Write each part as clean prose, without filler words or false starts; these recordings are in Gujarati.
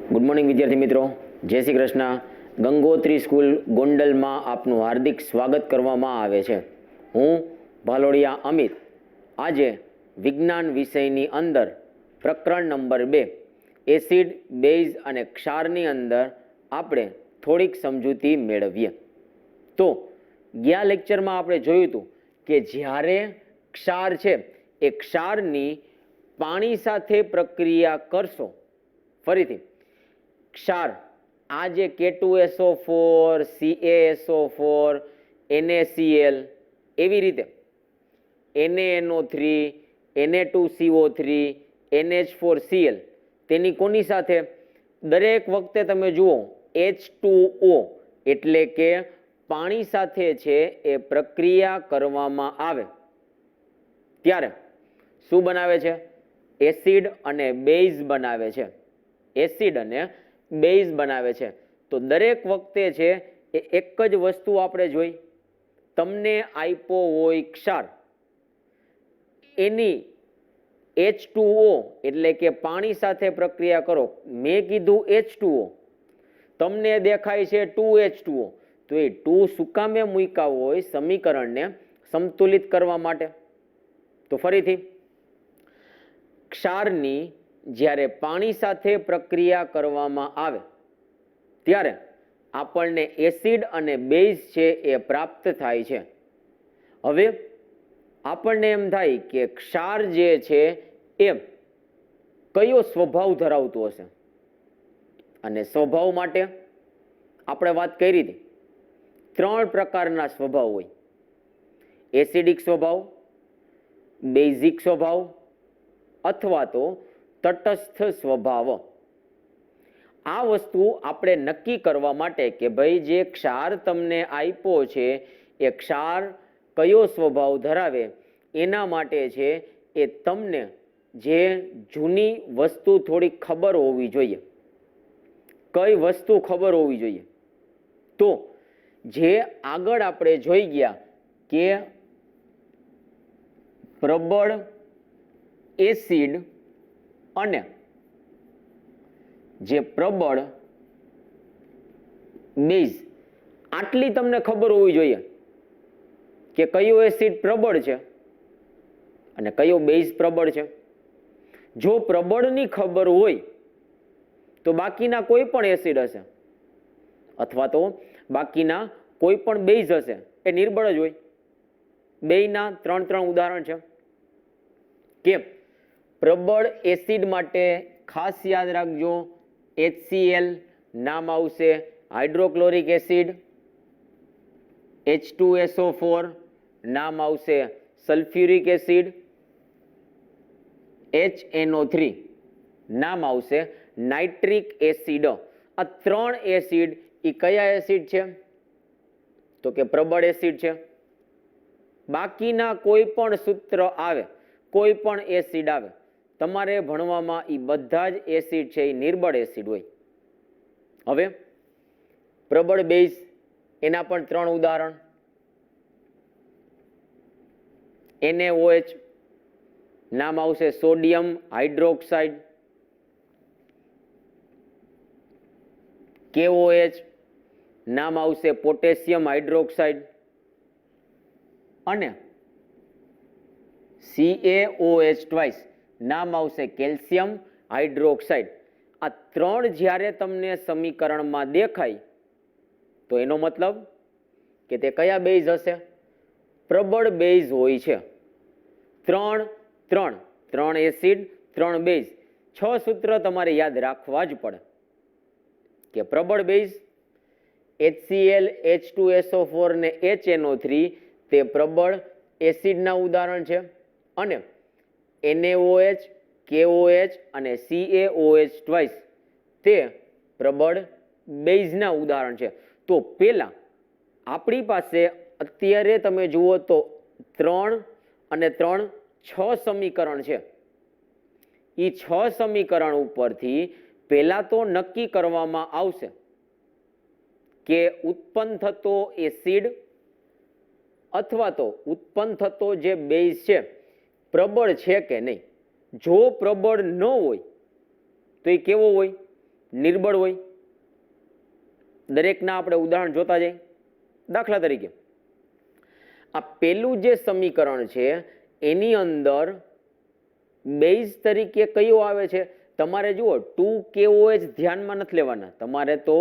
ગુડ મોર્નિંગ વિદ્યાર્થી મિત્રો, જય શ્રી કૃષ્ણ. ગંગોત્રી સ્કૂલ ગોંડલમાં આપનું હાર્દિક સ્વાગત કરવામાં આવે છે. હું ભાલોડિયા અમિત. આજે વિજ્ઞાન વિષયની અંદર પ્રકરણ નંબર 2 એસિડ, બેઝ અને ક્ષારની અંદર આપણે થોડીક સમજૂતી મેળવીએ. તો ગયા લેક્ચરમાં આપણે જોયું હતું કે જ્યારે ક્ષાર છે એ ક્ષારની પાણી સાથે પ્રક્રિયા કરશો. ફરીથી ક્ષાર, આ જે K2SO4, CaSO4, NaCl, એવી રીતે NaNO3, Na2CO3, NH4Cl, તેની કોની સાથે? દરેક વખતે તમે જુઓ H2O એટલે કે પાણી સાથે છે એ પ્રક્રિયા કરવામાં આવે ત્યારે શું બનાવે છે? એસિડ અને બેઝ બનાવે છે. એસિડ અને બેઝ બનાવે છે. તો દરેક વખતે છે એ એક જ વસ્તુ આપણે જોઈ. તમને આપ્યો હોય ક્ષાર, એની H2O એટલે કે પાણી સાથે પ્રક્રિયા કરો. મેં કીધું H2O, તમને દેખાય છે 2H2O. તો એ 2 શું કામે મૂક્યા હોય? સમીકરણને સંતુલિત કરવા માટે. તો ફરીથી ક્ષારની જ્યારે પાણી સાથે પ્રક્રિયા કરવામાં આવે ત્યારે આપણને એસિડ અને બેઝ છે એ પ્રાપ્ત થાય છે. હવે આપણને એમ થાય કે ક્ષાર જે છે એ કયો સ્વભાવ ધરાવતું હશે? અને સ્વભાવ માટે આપણે વાત કરી હતી, 3 પ્રકારના સ્વભાવ હોય: એસિડિક સ્વભાવ, બેઝિક સ્વભાવ અથવા તો તટસ્થ સ્વભાવ. આ વસ્તુ આપણે નક્કી કરવા માટે કે ભાઈ જે ક્ષાર તમને આપ્યો છે એ ક્ષાર કયો સ્વભાવ ધરાવે, એના માટે છે એ તમને જે જૂની વસ્તુ થોડી ખબર હોવી જોઈએ. કઈ વસ્તુ ખબર હોવી જોઈએ? તો જે આગળ આપણે જોઈ ગયા કે પ્રબળ એસિડ અને જે પ્રબળ બેઝ, આટલી તમને ખબર હોવી જોઈએ કે કયો એસિડ પ્રબળ છે અને કયો બેઝ પ્રબળ છે. જો પ્રબળની ખબર હોય તો બાકીના કોઈ પણ એસિડ હશે અથવા તો બાકીના કોઈ પણ બેઝ હશે એ નિર્બળ જ હોય. બેયના 3 ઉદાહરણ છે. કેમ? પ્રબળ એસિડ માટે ખાસ યાદ રાખજો, HCl નામ આવશે હાઇડ્રોક્લોરિક એસિડ, H2SO4 નામ આવશે સલ્ફ્યુરિક એસિડ, HNO3 નામ આવશે નાઇટ્રિક એસિડ. આ 3 એસિડ એ કયા એસિડ છે? તો કે પ્રબળ એસિડ છે. બાકીના કોઈ પણ સૂત્ર આવે, કોઈ પણ એસિડ આવે, તમારે ભણવામાં એ બધા જ એસિડ છે એ નિર્બળ એસિડ હોય. હવે પ્રબળ બેઝ, એના પણ 3 ઉદાહરણ: NaOH નામ આવશે સોડિયમ હાઇડ્રોક્સાઇડ, KOH નામ આવશે પોટેશિયમ હાઇડ્રોક્સાઇડ અને CaOH ટ્વાઇસ નામ આવશે કેલ્શિયમ હાઇડ્રોક્સાઇડ. આ 3 જ્યારે તમને સમીકરણમાં દેખાય તો એનો મતલબ કે તે કયા બેઝ હશે? પ્રબળ બેઝ હોય છે. 3 એસિડ, 3 બેઝ, 6 સૂત્ર તમારે યાદ રાખવા જ પડે કે પ્રબળ બેઝ HCl, H2SO4 ને HNO3 તે પ્રબળ એસિડના ઉદાહરણ છે અને NaOH, KOH અને CaOH ટ્વાઇસ તે પ્રબળ બેઝના ઉદાહરણ છે. તો પેલા આપણી પાસે અત્યારે તમે જુઓ તો 3 અને 3 6 સમીકરણ છે. એ 6 સમીકરણ ઉપરથી પહેલા તો નક્કી કરવામાં આવશે કે ઉત્પન્ન થતો એસિડ અથવા તો ઉત્પન્ન થતો જે બેઝ છે પ્રબળ છે કે નહીં. જો પ્રબળ ન હોય તો એ કેવો હોય? નિર્બળ હોય. દરેકના આપણે ઉદાહરણ જોતા જઈએ. દાખલા તરીકે આ પેલું જે સમીકરણ છે એની અંદર બેઝ તરીકે કયો આવે છે? તમારે જુઓ 2KOH ધ્યાનમાં નથી લેવાના, તમારે તો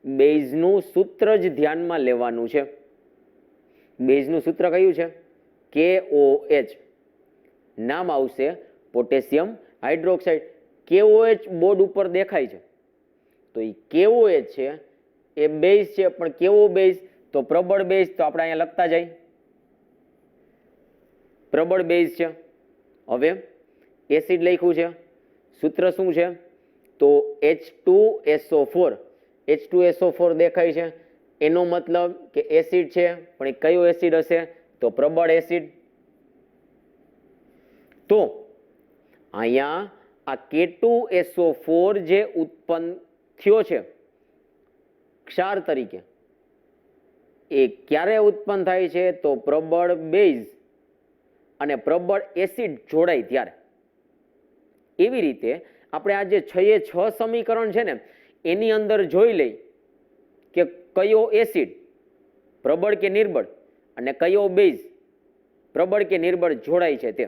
બેઝનું સૂત્ર જ ધ્યાનમાં લેવાનું છે. બેઝનું સૂત્ર કયું છે? KOH. નામ આવશે પોટેશિયમ હાઇડ્રોક્સાઇડ. KOH બોર્ડ ઉપર દેખાય છે તો એ KOH છે એ બેઝ છે, પણ કેવો બેઝ? તો પ્રબળ બેઝ. તો આપણે અહીંયા લખતા જાય પ્રબળ બેઝ છે. હવે એસિડ લખ્યું છે, સૂત્ર શું છે? તો H2SO4. H2SO4 દેખાય છે, એનો મતલબ કે એસિડ છે, પણ એ કયો એસિડ હશે? તો પ્રબળ એસિડ. તો અહીંયા આ K2SO4 જે ઉત્પન્ન થયો છે ક્ષાર તરીકે, એ ક્યારે ઉત્પન્ન થાય છે? તો પ્રબળ બેઝ અને પ્રબળ એસિડ જોડાય ત્યારે. એવી રીતે આપણે આ જે 6 સમીકરણ છે ને એની અંદર જોઈ લઈ કે કયો એસિડ પ્રબળ કે નિર્બળ અને કયો બેઝ પ્રબળ કે નિર્બળ જોડાય છે તે.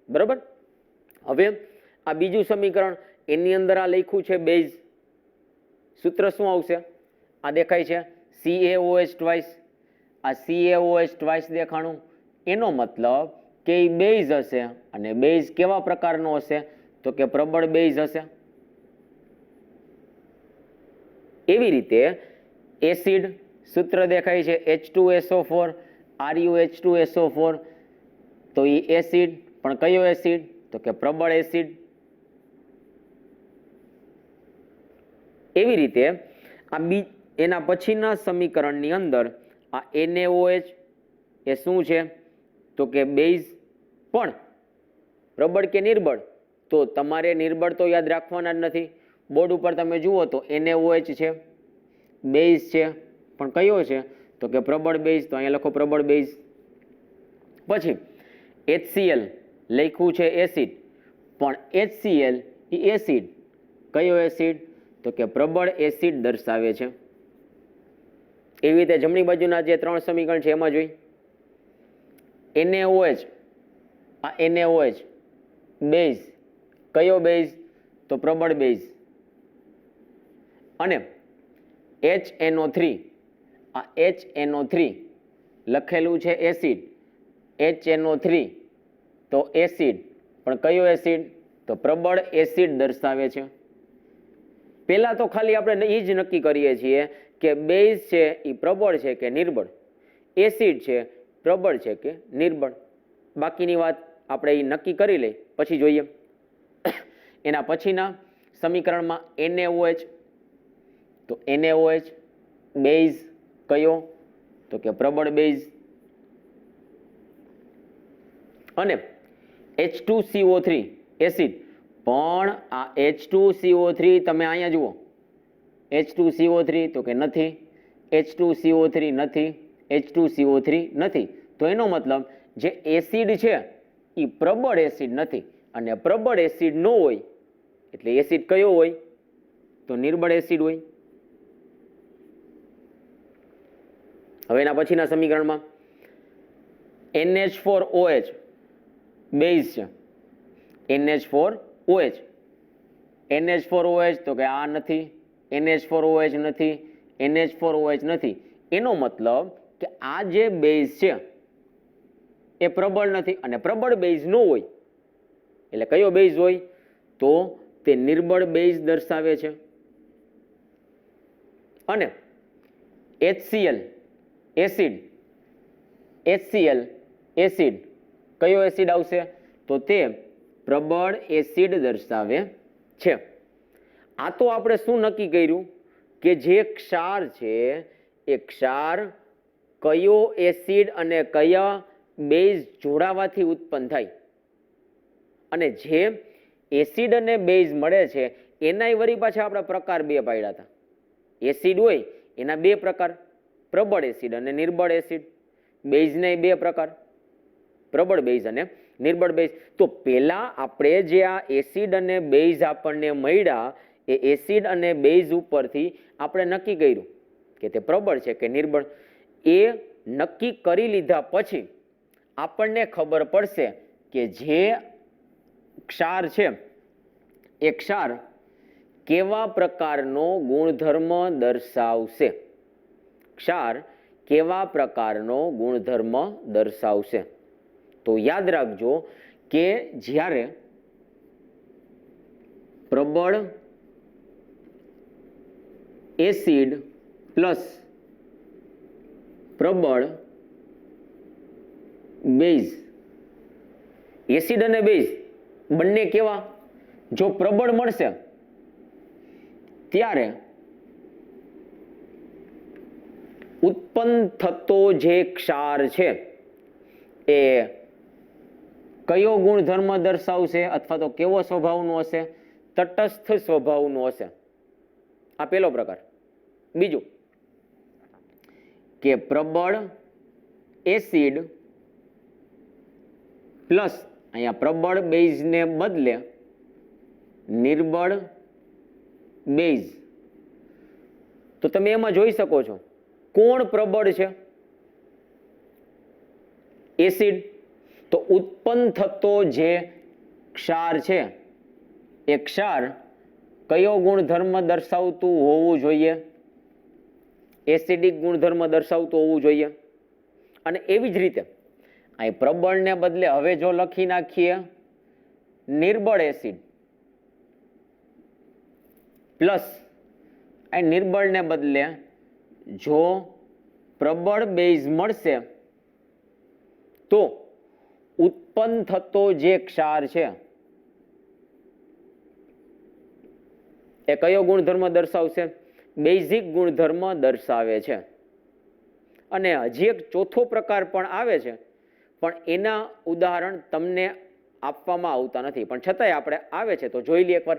બરાબર. હવે આ બીજું સમીકરણ, એની અંદર આ લખ્યું છે બેઝ. સૂત્ર શું આવશે? આ દેખાય છે CaOH ટ્વાઇસ. આ CaOH ટ્વાઇસ દેખાણું, એનો મતલબ કે એ બેઝ હશે. અને બેઝ કેવા પ્રકારનો હશે? તો કે પ્રબળ બેઝ હશે. એવી રીતે એસિડ, સૂત્ર દેખાય છે H2SO4, RuH2SO4. તો એ એસિડ, પણ કયો એસિડ? તો કે પ્રબળ એસિડ. એવી રીતે આ એના પછીના સમીકરણની અંદર આ NaOH એ શું છે? તો કે બેઝ, પણ પ્રબળ કે નિર્બળ? તો તમારે નિર્બળ તો યાદ રાખવાના જ નથી. બોર્ડ ઉપર તમે જુઓ તો NaOH છે, બેઝ છે, પણ કયો છે? તો કે પ્રબળ બેઝ. તો અહીંયા લખો પ્રબળ બેઝ. પછી HCl લખ્યું છે એસિડ, પણ HCl એ એસિડ, કયો એસિડ? તો કે પ્રબળ એસિડ દર્શાવે છે. એવી રીતે જમણી બાજુના જે 3 સમીકરણ છે એમાં જોઈ NaOH. આ NaOH બેઝ, કયો બેઝ? તો પ્રબળ બેઝ. અને HNO3, આ HNO3 લખેલું છે એસિડ, HNO3 તો એસિડ, પણ કયો એસિડ? તો પ્રબળ એસિડ દર્શાવે છે. પહેલા તો ખાલી આપણે એ જ નક્કી કરીએ છીએ કે બેઝ છે એ પ્રબળ છે કે નિર્બળ, એસિડ છે પ્રબળ છે કે નિર્બળ. બાકીની વાત આપણે એ નક્કી કરી લઈ પછી જોઈએ. એના પછીના સમીકરણમાં NaOH. તો NaOH બેઝ કયો? તો કે પ્રબળ બેઝ. અને H2CO3 એસિડ, પણ આ H2CO3 તમે અહીંયા જુઓ H2CO3 તો કે નથી, H2CO3 નથી, H2CO3 નથી. તો એનો મતલબ જે એસિડ છે એ પ્રબળ એસિડ નથી, અને પ્રબળ એસિડ ન હોય એટલે એસિડ કયો હોય? તો નિર્બળ એસિડ હોય. હવે એના પછીના સમીકરણમાં NH4OH બેઝ છે, NH4OH. NH4OH તો કે આ નથી, NH4OH નથી, NH4OH નથી. એનો મતલબ કે આ જે બેઝ છે એ પ્રબળ નથી, અને પ્રબળ બેઝ ન હોય એટલે કયો બેઝ હોય? તો તે નિર્બળ બેઝ દર્શાવે છે. અને HCl એસિડ, HCl એસિડ, કયો એસિડ આવશે? તો તે પ્રબળ એસિડ દર્શાવે છે. આ તો આપણે શું નક્કી કર્યું કે જે ક્ષાર છે એ ક્ષાર કયો એસિડ અને કયા બેઝ જોડાવાથી ઉત્પન્ન થાય, અને જે એસિડ અને બેઝ મળે છે એનાય વળી પાછા આપણે પ્રકાર 2 પાડ્યા હતા. એસિડ હોય એના 2 પ્રકાર, પ્રબળ એસિડ અને નિર્બળ એસિડ. બેઝને 2 પ્રકાર, પ્રબળ બેઝ અને નિર્બળ બેઝ. તો પહેલા આપણે જે આ એસિડ અને બેઝ આપણને મળ્યા એ એસિડ અને બેઝ ઉપરથી આપણે નક્કી કર્યું કે તે પ્રબળ છે કે નિર્બળ. એ નક્કી કરી લીધા પછી આપણને ખબર પડશે કે જે ક્ષાર છે એ ક્ષાર કેવા પ્રકારનો ગુણધર્મ દર્શાવશે. ક્ષાર કેવા પ્રકારનો ગુણધર્મ દર્શાવશે. તો યાદ રાખજો કે જ્યારે પ્રબળ એસિડ પ્લસ પ્રબળ બેઝ, એસિડ અને બેઝ બંને કેવા, જો પ્રબળ મળશે ત્યારે ઉત્પન્ન થતો જે ક્ષાર છે એ કયો ગુણધર્મ દર્શાવશે અથવા તો કેવો સ્વભાવનો હશે, તટસ્થ સ્વભાવનો હશે. આ પહેલો પ્રકાર. બીજું કે પ્રબળ એસિડ પ્લસ અહીંયા પ્રબળ બેઝને બદલે નિર્બળ બેઝ. તો તમે એમાં જોઈ શકો છો કોણ પ્રબળ છે, એસિડ. તો ઉત્પન્ન થતો જે ક્ષાર છે એ ક્ષાર કયો ગુણધર્મ દર્શાવતું હોવું જોઈએ, એસિડિક ગુણધર્મ દર્શાવતું હોવું જોઈએ. અને એવી જ રીતે અહીં પ્રબળને બદલે હવે જો લખી નાખીએ નિર્બળ એસિડ પ્લસ અહીં નિર્બળને બદલે જો પ્રબળ બેઝ મળશે તો ઉત્પન્ન થતો જે ક્ષાર છે એ કયો ગુણધર્મ દર્શાવશે, બેઝિક ગુણધર્મ દર્શાવે છે. અને હજી એક ચોથો પ્રકાર પણ આવે છે, પણ એના ઉદાહરણ તમને આપવામાં આવતા નથી, પણ છતાંય આપણે આવે છે તો જોઈ લઈએ એકવાર.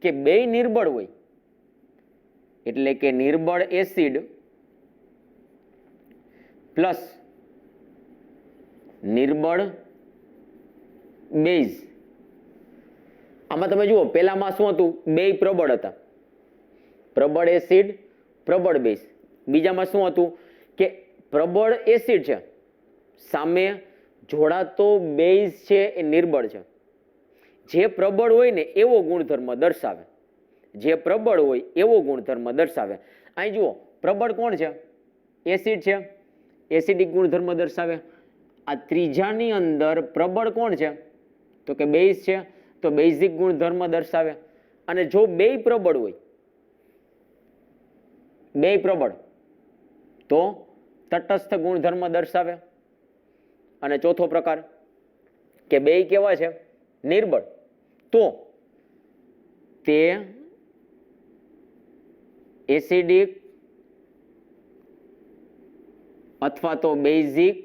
કે બે નિર્બળ હોય એટલે કે નિર્બળ એસિડ પ્લસ નિર્બળ બેઝ. આમાં તમે જુઓ પહેલામાં શું હતું, બે પ્રબળ હતા, પ્રબળ એસિડ પ્રબળ બેઝ. બીજામાં શું હતું કે પ્રબળ એસિડ છે, સામે જોડાતો બેઝ છે એ નિર્બળ છે. જે પ્રબળ હોય ને એવો ગુણધર્મ દર્શાવે, જે પ્રબળ હોય એવો ગુણધર્મ દર્શાવે. અહીં જુઓ પ્રબળ કોણ છે, એસિડ છે, એસિડિક ગુણધર્મ દર્શાવે. આ ત્રીજાની અંદર પ્રબળ કોણ છે તો કે બેઝ છે, તો બેઝિક ગુણધર્મ દર્શાવે. અને જો બે પ્રબળ હોય, બે પ્રબળ તો તટસ્થ ગુણધર્મ દર્શાવે. અને ચોથો પ્રકાર કે બે કેવા છે, નિર્બળ, તો તે એસિડિક અથવા તો બેઝિક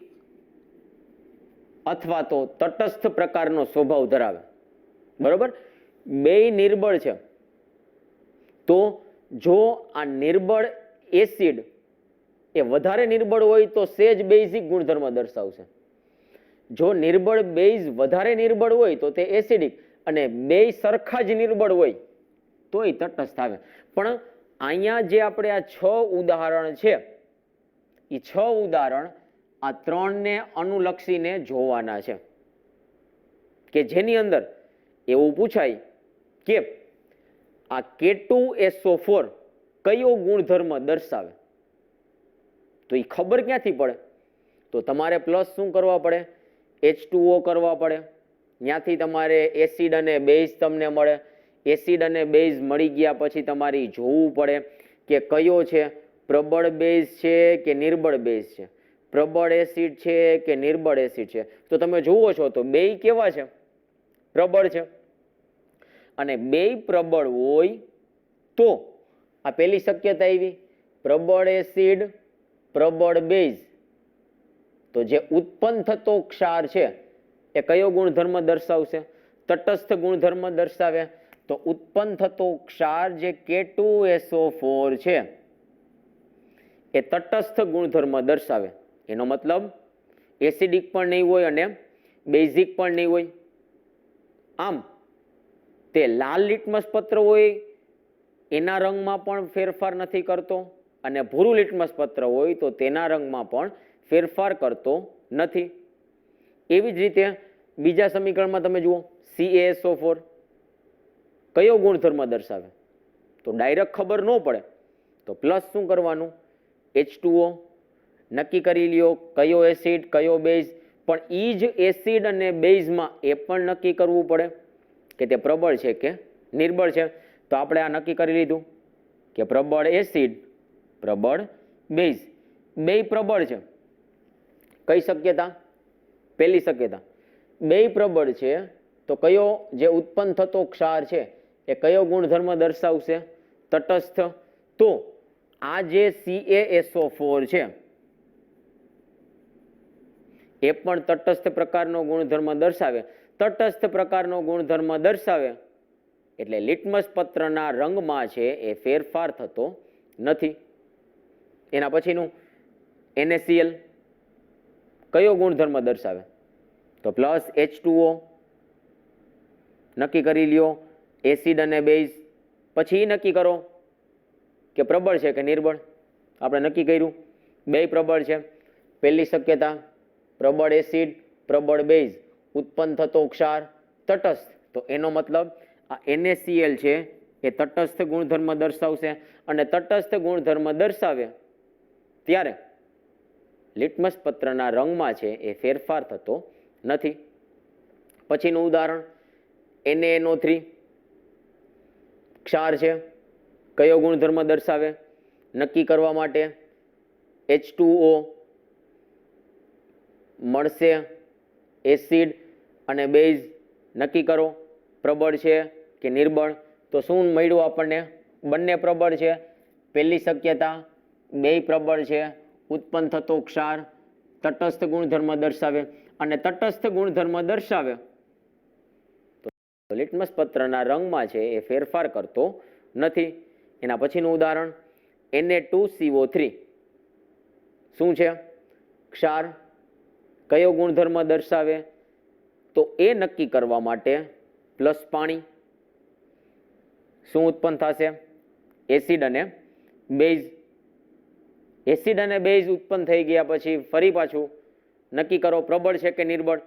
અથવા તો તટસ્થ પ્રકારનો સ્વભાવ ધરાવે. બરોબર, બે નિર્બળ છે તો જો આ નિર્બળ એસિડ એ વધારે નિર્બળ હોય તો સેજ બેઝિક ગુણધર્મ દર્શાવશે. જો નિર્બળ બેઝ વધારે નિર્બળ હોય તો તે એસિડિક, અને બે સરખા જ નિર્બળ હોય તો એ તટસ્થ આવે. પણ અહીંયા જે આપણે આ 6 ઉદાહરણ છે એ 6 ઉદાહરણ આ 3ને અનુલક્ષીને જોવાના છે, કે જેની અંદર એવું પૂછાય કે આ K2SO4 કયો ગુણધર્મ દર્શાવે. તો એ ખબર ક્યાંથી પડે, તો તમારે પ્લસ શું કરવા પડે, H2O કરવા પડે. ત્યાંથી તમારે એસિડ અને બેઝ તમને મળે. એસિડ અને બેઝ મળી ગયા પછી તમારે જોવું પડે કે કયો છે, પ્રબળ બેઝ છે કે નિર્બળ બેઝ છે, પ્રબળ એસિડ છે કે નિર્બળ એસિડ છે. તો તમે જુઓ છો તો બે કેવા છે, પ્રબળ છે. અને બે પ્રબળ હોય તો આ પહેલી શક્યતા આવી, પ્રબળ એસિડ પ્રબળ બેઝ. તો જે ઉત્પન્ન થતો ક્ષાર છે એ કયો ગુણધર્મ દર્શાવશે, તટસ્થ ગુણધર્મ દર્શાવે. તો ઉત્પન્ન થતો ક્ષાર જે K2SO4 છે એ તટસ્થ ગુણધર્મ દર્શાવે. એનો મતલબ એસિડિક પણ નહીં હોય અને બેઝિક પણ નહીં હોય. આમ તે લાલ લિટમસ પત્ર હોય એના રંગમાં પણ ફેરફાર નથી કરતો અને ભૂરું લિટમસ પત્ર હોય તો તેના રંગમાં પણ ફેરફાર કરતો નથી. એવી જ રીતે બીજા સમીકરણમાં તમે જુઓ CaSO4 કયો ગુણધર્મ દર્શાવે? તો ડાયરેક્ટ ખબર ન પડે તો પ્લસ શું કરવાનું? H2O. નક્કી કરી લ્યો કયો એસિડ કયો બેઝ, પણ એ જ એસિડ અને બેઝમાં એ પણ નક્કી કરવું પડે કે તે પ્રબળ છે કે નિર્બળ છે. તો આપણે આ નક્કી કરી લીધું કે પ્રબળ એસિડ પ્રબળ બેઝ બે પ્રબળ છે. કઈ શક્યતા? પહેલી શક્યતા બે પ્રબળ છે તો કયો જે ઉત્પન્ન થતો ક્ષાર છે એ કયો ગુણધર્મ દર્શાવશે? તટસ્થ. તો આ જે CaSO4 છે એ પણ તટસ્થ પ્રકારનો ગુણધર્મ દર્શાવે. તટસ્થ પ્રકારનો ગુણધર્મ દર્શાવે એટલે લિટમસ પત્રના રંગમાં છે એ ફેરફાર થતો નથી. એના પછીનું NaCl કયો ગુણધર્મ દર્શાવે? તો પ્લસ H2O. નક્કી કરી લ્યો એસિડ અને બેઝ, પછી નક્કી કરો કે પ્રબળ છે કે નિર્બળ. આપણે નક્કી કર્યું બે પ્રબળ છે. પહેલી શક્યતા પ્રબળ એસિડ પ્રબળ બેઝ ઉત્પન્ન થતો ક્ષાર તટસ્થ. તો એનો મતલબ આ NaCl છે એ તટસ્થ ગુણધર્મ દર્શાવશે અને તટસ્થ ગુણધર્મ દર્શાવે ત્યારે લિટમસ પત્રના રંગમાં છે એ ફેરફાર થતો નથી. પછીનું ઉદાહરણ NaNO3 ક્ષાર છે કયો ગુણધર્મ દર્શાવે? નક્કી કરવા માટે H2O મળશે એસિડ અને બેઝ. નક્કી કરો પ્રબળ છે કે નિર્બળ. તો શું મળ્યું આપણને? બંને પ્રબળ છે. પહેલી શક્યતા બે પ્રબળ છે, ઉત્પન્ન થતો ક્ષાર તટસ્થ ગુણધર્મ દર્શાવે અને તટસ્થ ગુણધર્મ દર્શાવે તો લિટમસ પત્રના રંગમાં છે એ ફેરફાર કરતો નથી. એના પછીનું ઉદાહરણ Na2CO3 શું છે? ક્ષાર કયો ગુણધર્મ દર્શાવે? તો એ નક્કી કરવા માટે પ્લસ પાણી. શું ઉત્પન્ન થશે? એસિડ અને બેઝ. એસિડ અને બેઝ ઉત્પન્ન થઈ ગયા પછી ફરી પાછું નક્કી કરો પ્રબળ છે કે નિર્બળ.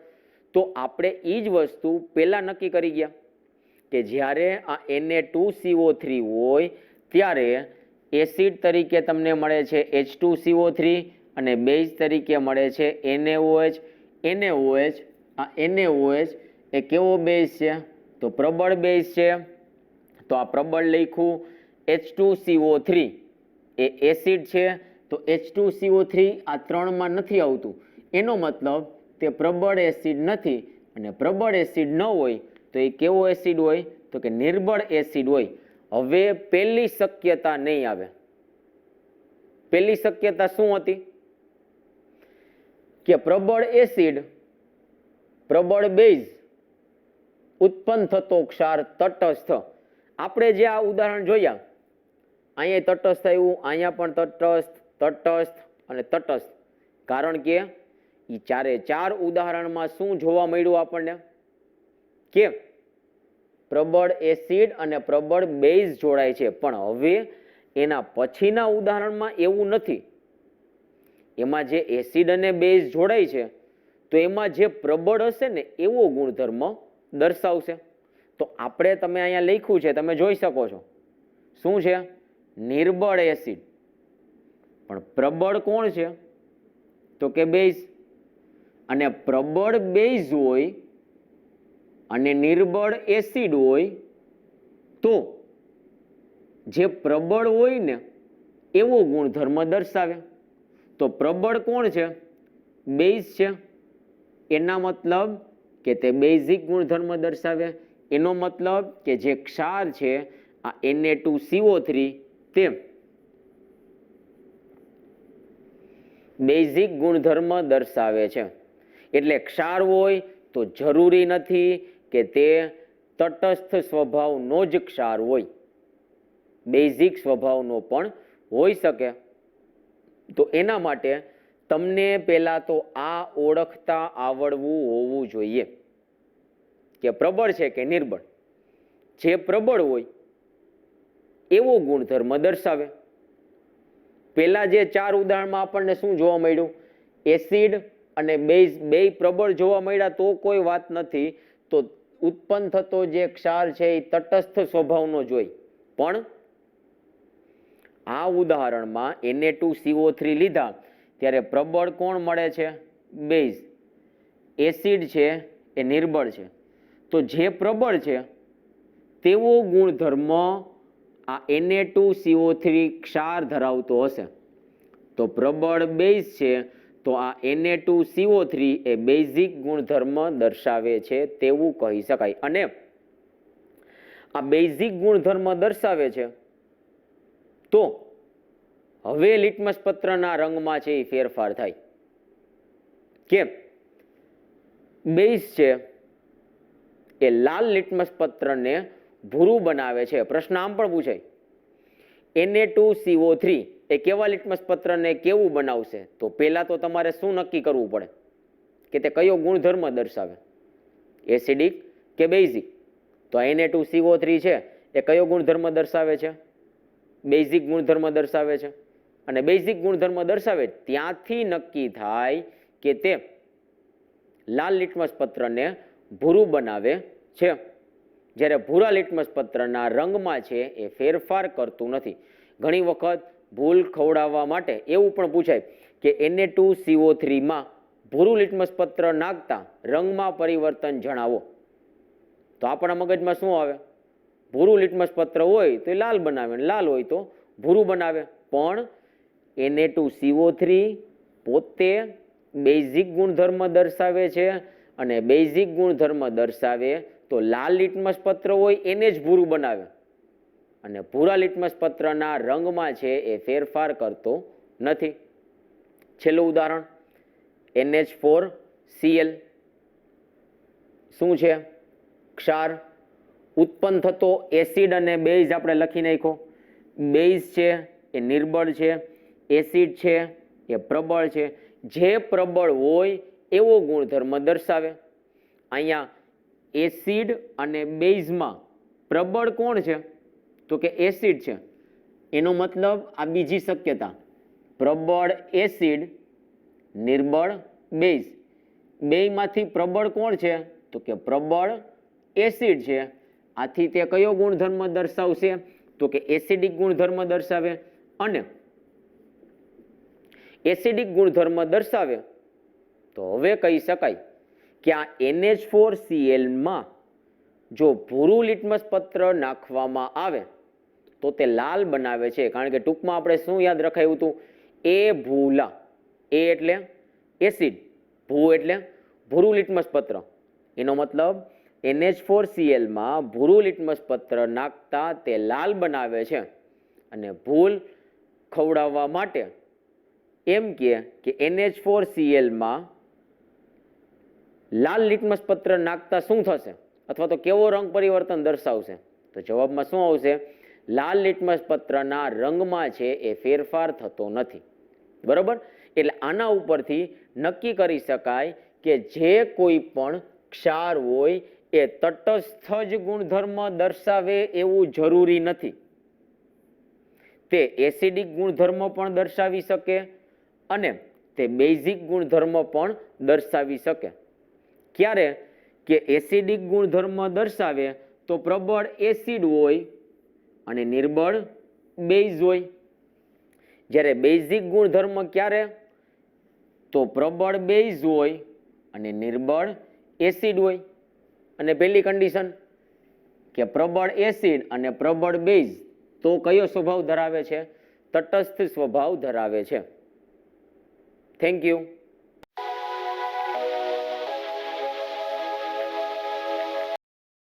તો આપણે એ જ વસ્તુ પહેલા નક્કી કરી ગયા કે જ્યારે આ Na2CO3 હોય ત્યારે એસિડ તરીકે તમને મળે છે H2CO3 અને બેઝ તરીકે મળે છે NaOH. NaOH આ NaOH એ કેવો બેઝ છે? તો પ્રબળ બેઝ છે. તો આ પ્રબળ લખ્યું. H2CO3 એ એસિડ છે તો H2CO3 આ ત્રણમાં નથી આવતું. એનો મતલબ તે પ્રબળ એસિડ નથી અને પ્રબળ એસિડ ન હોય તો એ કેવો એસિડ હોય? તો કે નિર્બળ એસિડ હોય. હવે પહેલી શક્યતા નહીં આવે. પહેલી શક્યતા શું હતી? કે પ્રબળ એસિડ પ્રબળ બેઝ ઉત્પન્ન થતો ક્ષાર તટસ્થ. આપણે જે આ ઉદાહરણ જોયા અહીંયા તટસ્થ આવ્યું, અહીંયા પણ તટસ્થ તટસ્થ અને તટસ્થ. કારણ કે એ ચારે ચાર ઉદાહરણમાં શું જોવા મળ્યું આપણને? કે પ્રબળ એસિડ અને પ્રબળ બેઝ જોડાય છે. પણ હવે એના પછીના ઉદાહરણમાં એવું નથી. એમાં જે એસિડ અને બેઝ જોડાય છે તો એમાં જે પ્રબળ હશે ને એવો ગુણધર્મ દર્શાવશે. તો આપણે તમે અહીંયા લખ્યું છે તમે જોઈ શકો છો શું છે? નિર્બળ એસિડ. પણ પ્રબળ કોણ છે? તો કે બેઝ. અને પ્રબળ બેઝ હોય અને નિર્બળ એસિડ હોય તો જે પ્રબળ હોય ને એવો ગુણધર્મ દર્શાવે. તો પ્રબળ કોણ છે? બેઝ છે. એના મતલબ કે તે બેઝિક ગુણધર્મ દર્શાવે. એનો મતલબ કે જે ક્ષાર છે આ Na2CO3 તે બેઝિક ગુણધર્મ દર્શાવે છે. એટલે ક્ષાર હોય તો જરૂરી નથી કે તે તટસ્થ સ્વભાવનો જ ક્ષાર હોય, બેઝિક સ્વભાવનો પણ હોઈ શકે. તો એના માટે તમને પહેલા તો આ ઓળખતા આવડવું હોવું જોઈએ કે પ્રબળ છે કે નિર્બળ. જે પ્રબળ હોય એવો ગુણધર્મ દર્શાવે. પેલા જે 4 ઉદાહરણમાં આપણને શું જોવા મળ્યું? એસિડ અને બેઝ બે પ્રબળ જોવા મળ્યા તો કોઈ વાત નથી. તો ઉત્પન્ન થતો જે ક્ષાર છે એ તટસ્થ સ્વભાવનો જોઈ. પણ આ ઉદાહરણમાં Na2CO3 લીધા ત્યારે પ્રબળ કોણ મળે છે? બેઝ. એસિડ છે એ નિર્બળ છે. તો જે પ્રબળ છે તેવો ગુણધર્મ આ Na2CO3 ક્ષાર ધરાવતો હશે. તો પ્રબળ બેઝ છે તો આ Na2CO3 એ બેઝિક ગુણધર્મ દર્શાવે છે તેવું કહી શકાય. અને આ બેઝિક ગુણધર્મ દર્શાવે છે તો હવે લિટમસ પત્રના રંગમાં છે એ ફેરફાર થાય. કેમ? બેઝ છે એ લાલ લિટમસ પત્રને ભૂરું બનાવે છે. પ્રશ્ન આમ પણ પૂછાય, Na2CO3 એ કેવા લિટમસ પત્રને કેવું બનાવશે? તો પહેલા તો તમારે શું નક્કી કરવું પડે કે તે કયો ગુણધર્મ દર્શાવે, એસિડિક કે બેઝિક? તો Na2CO3 છે એ કયો ગુણધર્મ દર્શાવે છે? બેઝિક ગુણધર્મ દર્શાવે છે. અને બેઝિક ગુણધર્મ દર્શાવે ત્યાંથી નક્કી થાય કે તે લાલ લિટમસ પત્રને ભૂરું બનાવે છે. જ્યારે ભૂરા લિટમસ પત્રના રંગમાં છે એ ફેરફાર કરતું નથી. ઘણી વખત ભૂલ ખવડાવવા માટે એવું પણ પૂછાય કે Na2CO3 માં ભૂરું લિટમસ પત્ર નાખતા રંગમાં પરિવર્તન જણાવો. તો આપણા મગજમાં શું આવે? ભૂરું લિટમસ પત્ર હોય તો એ લાલ બનાવે, લાલ હોય તો ભૂરું બનાવે. પણ Na2CO3 પોતે બેઝિક ગુણધર્મ દર્શાવે છે અને બેઝિક ગુણધર્મ દર્શાવે તો લાલ લિટમસ પત્ર હોય એને જ ભૂરું બનાવે અને ભૂરા લિટમસ પત્રના રંગમાં છે એ ફેરફાર કરતો નથી. છેલ્લું ઉદાહરણ NH4Cl શું છે? ક્ષાર. ઉત્પન્ન થતો એસિડ અને બેઝ આપણે લખી નાખ્યો. બેઝ છે એ નિર્બળ છે, એસિડ છે એ પ્રબળ છે. જે પ્રબળ હોય એવો ગુણધર્મ દર્શાવે. અહીંયા એસિડ અને બેઝમાં પ્રબળ કોણ છે? તો કે એસિડ છે. એનો મતલબ આ બીજી શક્યતા, પ્રબળ એસિડ નિર્બળ બેઝ. બેયમાંથી પ્રબળ કોણ છે? તો કે પ્રબળ એસિડ છે. આથી તે કયો ગુણધર્મ દર્શાવશે? તો કે એસિડિક ગુણધર્મ દર્શાવે. અને એસિડિક ગુણધર્મ દર્શાવે તો હવે કહી શકાય કે આ NH4Cl માં જો ભૂરું લિટમસ પત્ર નાખવામાં આવે તો તે લાલ બનાવે છે. કારણ કે ટૂંકમાં આપણે શું યાદ રખાયું હતું? એ ભૂલા. એ એટલે એસિડ, ભૂ એટલે ભૂરું લિટમસ પત્ર. એનો મતલબ NH4Cl માં ભૂરું લિટમસ પત્ર નાખતા તે લાલ બનાવે છે. અને ભૂલ ખવડાવવા માટે એમ કે NH4Cl માં લાલ લિટમસ પત્ર નાખતા શું થશે અથવા તો કેવો રંગ પરિવર્તન દર્શાવશે? તો જવાબમાં શું આવશે? લાલ લિટમસ પત્રના રંગમાં છે એ ફેરફાર થતો નથી. બરોબર? એટલે આના ઉપરથી નક્કી કરી શકાય કે જે કોઈ પણ ક્ષાર હોય એ તટસ્થ જ ગુણધર્મ દર્શાવે એવું જરૂરી નથી. તે એસિડિક ગુણધર્મ પણ દર્શાવી શકે અને તે બેઝિક ગુણધર્મ પણ દર્શાવી શકે. ક્યારે? કે એસિડિક ગુણધર્મ દર્શાવે તો પ્રબળ એસિડ હોય અને નિર્બળ બેઝ હોય. જ્યારે બેઝિક ગુણધર્મ ક્યારે? તો પ્રબળ બેઝ હોય અને નિર્બળ એસિડ હોય. અને પહેલી કન્ડિશન કે પ્રબળ એસિડ અને પ્રબળ બેઝ તો કયો સ્વભાવ ધરાવે છે? તટસ્થ સ્વભાવ ધરાવે છે. Thank you.